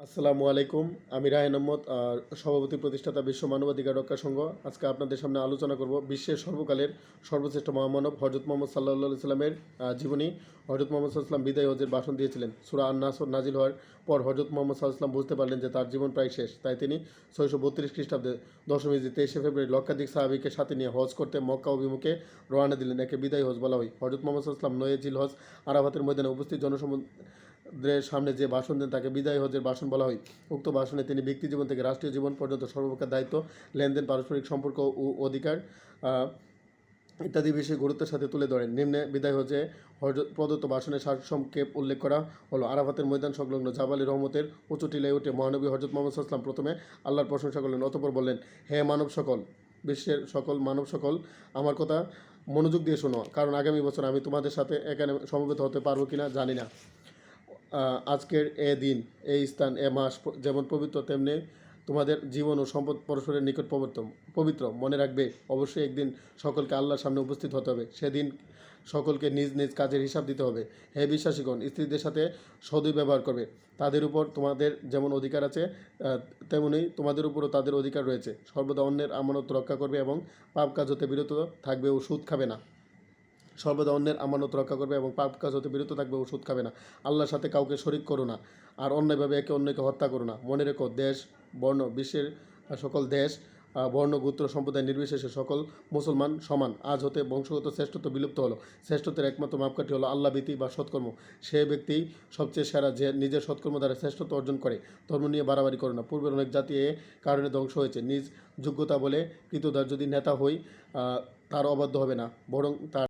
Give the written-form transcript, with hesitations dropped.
আসসালামু আলাইকুম। আমি রায়হান আহমদ, সভাপতি প্রতিষ্ঠাতা বিশ্ব মানবাধিকার রক্ষা সংঘ। আজকে আপনাদের সামনে আলোচনা করব বিশ্বের সর্বকালের সর্বশ্রেষ্ঠ মহামানব হজরত মোহাম্মদ সাল্লাল্লাহু সাল্লামের জীবনী। হজরত মোহাম্মদ সাল্লাম বিদায় হজের ভাষণ দিয়েছিলেন। সূরা আন-নাসর নাজিল হওয়ার পর হজরত মোহাম্মদ সাল্লাম বুঝতে পারলেন যে তার জীবন প্রায় শেষ। তাই তিনি 632 খ্রিস্টাব্দে 10ম হিজরি 23শে ফেব্রুয়ারি লক্ষাধিক সাহাবীকে সাথে নিয়ে হজ করতে মক্কা অভিমুখে রওনা দিলেন। একে বিদায় হজ বলা হয়। হজরত মোহাম্মদ সাল্লাম 9 জিল হজ আরাফাতের ময়দানে উপস্থিত জনসমুদ্রের সামনে যে ভাষণ দেন তাকে বিদায় হজের ভাষণ বলা হয়। উক্ত ভাষণে তিনি ব্যক্তি জীবন থেকে রাষ্ট্রীয় জীবন পর্যন্ত সর্বপ্রকার দায়িত্ব, লেনদেন, পারস্পরিক সম্পর্ক ও অধিকার ইত্যাদি বিষয়ে গুরুত্বের সাথে তুলে ধরেন। নিম্নে বিদায় হজে প্রদত্ত ভাষণের সারসংক্ষেপ উল্লেখ করা হলো। আরাফাতের ময়দান সংলগ্ন জাবালি রহমতের উঁচু টিলায় উঠে মহানবী হজরত মোহাম্মদ সাল্লাম প্রথমে আল্লাহর প্রশংসা করলেন, অতঃপর বললেন, হে মানব সকল, বিশ্বের সকল মানব সকল, আমার কথা মনোযোগ দিয়ে শোনো, কারণ আগামী বছর আমি তোমাদের সাথে এখানে সমবেত হতে পারবো কিনা জানি না। আজকের এ দিন, এই স্থান, এ মাস যেমন পবিত্র, তেমনি তোমাদের জীবন ও সম্পদ পরস্পরের নিকট পবিত্র। মনে রাখবে, অবশ্যই একদিন সকলকে আল্লাহর সামনে উপস্থিত হতে হবে। সেদিন সকলকে নিজ নিজ কাজের হিসাব দিতে হবে। হে বিশ্বাসীগণ, স্ত্রীদের সাথে সদয় ব্যবহার করবে। তাদের উপর তোমাদের যেমন অধিকার আছে, তেমনি তোমাদের উপরও তাদের অধিকার রয়েছে। সর্বদা অন্যের আমানত রক্ষা করবে এবং পাপ কাজ হতে বিরত থাকবে ও সুদ খাবে না। সর্বদা অন্যের আমানত রক্ষা করবে এবং পাপ কাজ হতে বিরত থাকবে ও সুদ খাবে না। আল্লাহর সাথে কাউকে শরিক করো না, আর অন্যায়ভাবে একে অন্যকে হত্যা করো না। মনে রেখো, দেশ, বর্ণ, বিশ্বের সকল দেশ, বর্ণ, গোত্র, সম্প্রদায় নির্বিশেষে সকল মুসলমান সমান। আজ হতে বংশগত শ্রেষ্ঠত্ব বিলুপ্ত হলো। শ্রেষ্ঠত্বের একমাত্র মাপকাঠি হলো আল্লাহভীতি বা সৎকর্ম। সে ব্যক্তি সবচেয়ে সেরা যে নিজের সৎকর্ম দ্বারা শ্রেষ্ঠত্ব অর্জন করে। ধর্ম নিয়ে বাড়াবাড়ি করো না। পূর্বের অনেক জাতি এ কারণে ধ্বংস হয়েছে। নিজ যোগ্যতা বলে কৃতদার যদি নেতা হই, তার অবাধ্য হবে না, বরং তার